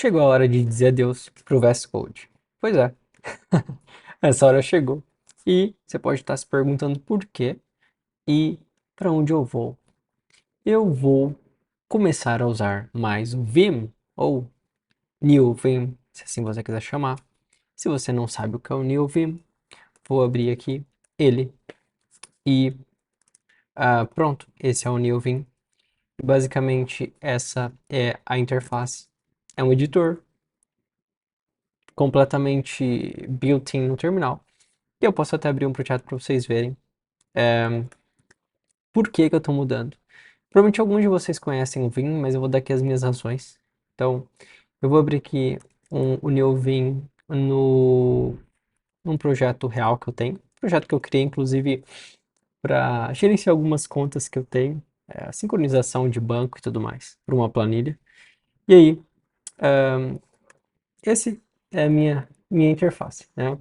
Chegou a hora de dizer adeus pro VS Code. Pois é, essa hora chegou. E você pode estar se perguntando por quê e para onde eu vou. Eu vou começar a usar mais o Vim, ou New Vim, se assim você quiser chamar. Se você não sabe o que é o New Vim, vou abrir aqui ele e pronto, esse é o New Vim. Basicamente, essa é a interface. É um editor completamente built-in no terminal. E eu posso até abrir um projeto para vocês verem por que que eu estou mudando. Provavelmente alguns de vocês conhecem o Vim, mas eu vou dar aqui as minhas razões. Então, eu vou abrir aqui o New Vim num projeto real que eu tenho. Projeto que eu criei, inclusive, para gerenciar algumas contas que eu tenho. A sincronização de banco e tudo mais, para uma planilha. E aí, esse é a minha interface, né?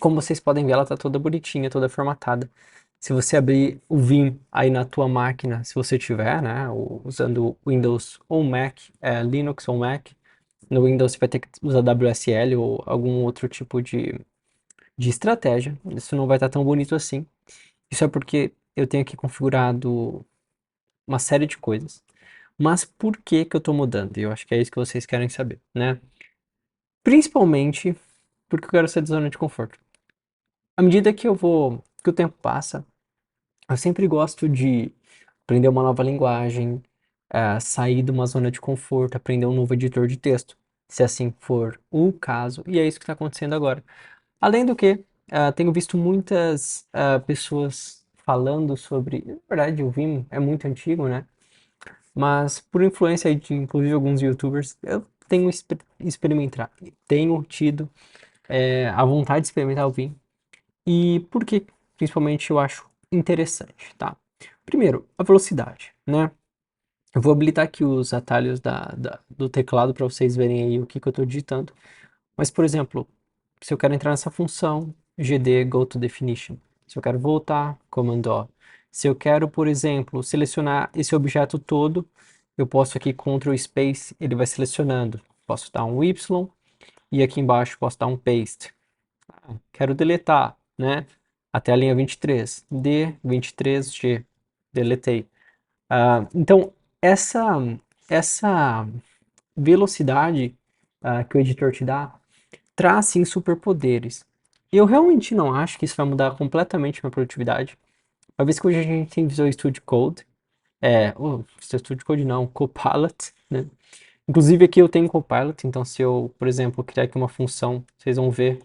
Como vocês podem ver, ela está toda bonitinha, toda formatada. Se você abrir o Vim aí na tua máquina, se você tiver, né, usando Windows ou Mac, Linux ou Mac, no Windows você vai ter que usar WSL ou algum outro tipo de estratégia. Isso não vai estar tão bonito assim. Isso é porque eu tenho aqui configurado uma série de coisas. Mas por que que eu estou mudando? Eu acho que é isso que vocês querem saber, né? Principalmente porque eu quero sair da zona de conforto. À medida que que o tempo passa, eu sempre gosto de aprender uma nova linguagem, sair de uma zona de conforto, aprender um novo editor de texto, se assim for o caso, e é isso que está acontecendo agora. Além do que, tenho visto muitas pessoas falando sobre. Na verdade, o Vim é muito antigo, né? Mas por influência aí de inclusive alguns YouTubers, eu tenho experimentado, tenho tido a vontade de experimentar o Vim. E por que, principalmente, eu acho interessante, tá? Primeiro, a velocidade, né? Eu vou habilitar aqui os atalhos do teclado para vocês verem aí o que eu estou digitando. Mas, por exemplo, se eu quero entrar nessa função, gd go to definition. Se eu quero voltar, command O. Se eu quero, por exemplo, selecionar esse objeto todo, eu posso aqui Ctrl Space, ele vai selecionando. Posso dar um Y e aqui embaixo posso dar um Paste. Quero deletar, né? Até a linha 23. D, 23G. Deletei. Então, essa, essa velocidade que o editor te dá traz sim superpoderes. Eu realmente não acho que isso vai mudar completamente minha produtividade. Uma vez que hoje a gente tem Visual Studio Code, Visual Studio Code não, Copilot, né? Inclusive aqui eu tenho Copilot, então se eu, por exemplo, criar aqui uma função, vocês vão ver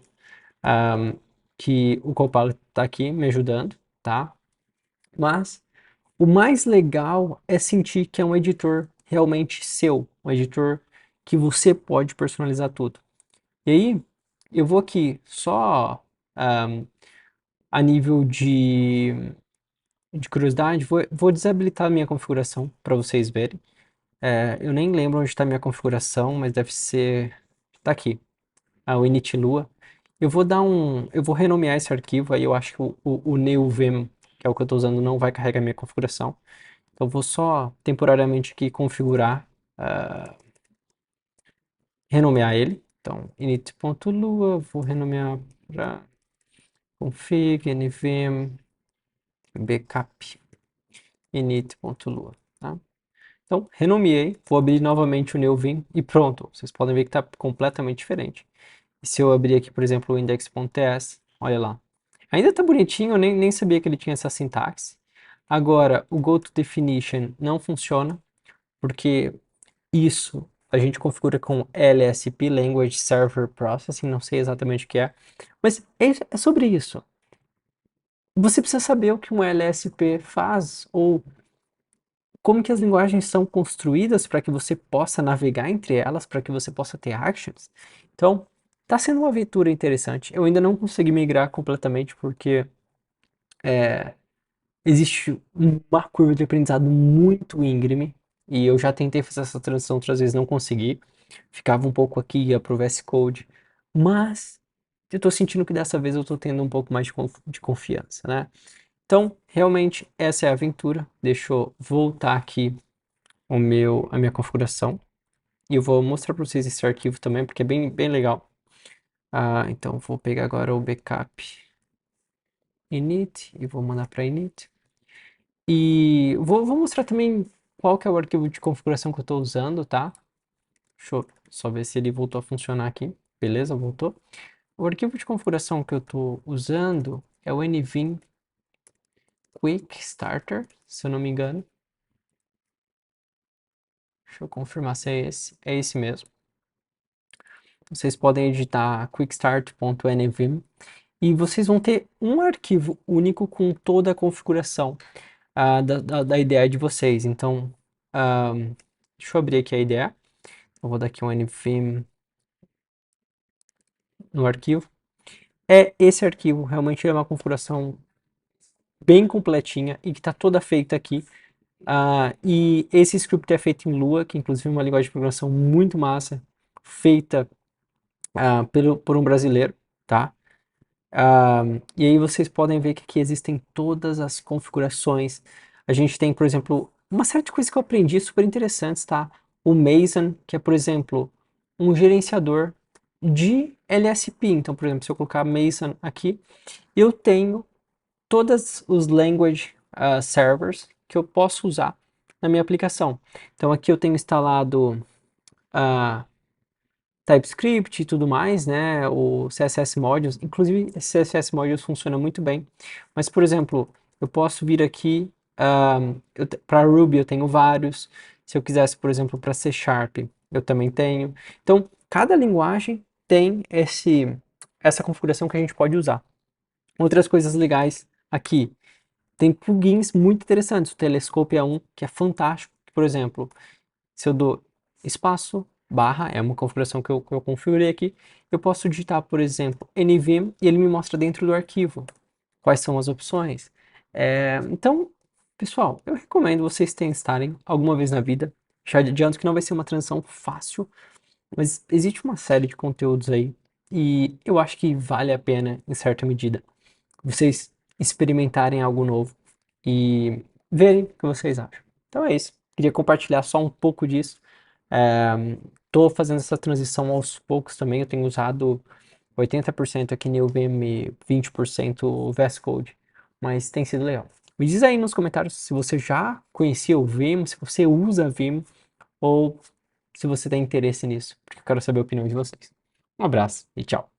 que o Copilot está aqui me ajudando, tá? Mas o mais legal é sentir que é um editor realmente seu, um editor que você pode personalizar tudo. E aí, eu vou aqui só a nível de curiosidade, vou desabilitar a minha configuração para vocês verem. Eu nem lembro onde está a minha configuração, mas deve ser. Está aqui, o initlua. Eu vou renomear esse arquivo, aí eu acho que o neuvim, que é o que eu estou usando, não vai carregar minha configuração. Então eu vou só temporariamente aqui configurar, renomear ele. Então, init.lua, vou renomear para config, nvim, backup, init.lua, tá? Então, renomeei, vou abrir novamente o neuvim e pronto. Vocês podem ver que está completamente diferente. E se eu abrir aqui, por exemplo, o index.ts, olha lá. Ainda tá bonitinho, eu nem sabia que ele tinha essa sintaxe. Agora, o goToDefinition não funciona, porque isso a gente configura com LSP, Language Server Processing, não sei exatamente o que é, mas é sobre isso. Você precisa saber o que um LSP faz, ou como que as linguagens são construídas para que você possa navegar entre elas, para que você possa ter actions. Então, está sendo uma aventura interessante. Eu ainda não consegui migrar completamente porque existe uma curva de aprendizado muito íngreme e eu já tentei fazer essa transição outras vezes, não consegui. Ficava um pouco aqui, ia pro VS Code, mas eu estou sentindo que dessa vez eu estou tendo um pouco mais de confiança, né? Então, realmente, essa é a aventura. Deixa eu voltar aqui a minha configuração. E eu vou mostrar para vocês esse arquivo também, porque é bem legal. Então, vou pegar agora o backup init e vou mandar para init. E vou mostrar também qual que é o arquivo de configuração que eu estou usando, tá? Deixa eu só ver se ele voltou a funcionar aqui. Beleza, voltou. O arquivo de configuração que eu estou usando é o nvim quick starter, se eu não me engano. Deixa eu confirmar se é esse. É esse mesmo. Vocês podem editar quickstart.nvim e vocês vão ter um arquivo único com toda a configuração da IDE de vocês. Então, deixa eu abrir aqui a IDE. Eu vou dar aqui um nvim no arquivo. Esse arquivo realmente é uma configuração bem completinha e que está toda feita aqui. E esse script é feito em Lua, que inclusive é uma linguagem de programação muito massa, feita por um brasileiro, tá? E aí vocês podem ver que aqui existem todas as configurações. A gente tem, por exemplo, uma série de coisas que eu aprendi super interessantes, tá? O Mason, que é, por exemplo, um gerenciador de LSP. Então, por exemplo, se eu colocar Mason aqui, eu tenho todos os language servers que eu posso usar na minha aplicação. Então, aqui eu tenho instalado TypeScript e tudo mais, né? O CSS Modules, inclusive esse CSS Modules funciona muito bem. Mas, por exemplo, eu posso vir aqui para Ruby eu tenho vários. Se eu quisesse, por exemplo, para C Sharp, eu também tenho. Então, cada linguagem tem essa configuração que a gente pode usar. Outras coisas legais aqui. Tem plugins muito interessantes. O Telescope é um que é fantástico. Por exemplo, se eu dou espaço, barra, é uma configuração que eu configurei aqui, eu posso digitar, por exemplo, nvim e ele me mostra dentro do arquivo quais são as opções. Então, pessoal, eu recomendo vocês testarem alguma vez na vida. Já adianto que não vai ser uma transição fácil, mas existe uma série de conteúdos aí e eu acho que vale a pena em certa medida vocês experimentarem algo novo e verem o que vocês acham. Então é isso. Queria compartilhar só um pouco disso. Estou fazendo essa transição aos poucos também. Eu tenho usado 80% aqui no Vim e 20% o VS Code, mas tem sido legal. Me diz aí nos comentários se você já conhecia o Vim, se você usa Vim ou se você tem interesse nisso, porque eu quero saber a opinião de vocês. Um abraço e tchau.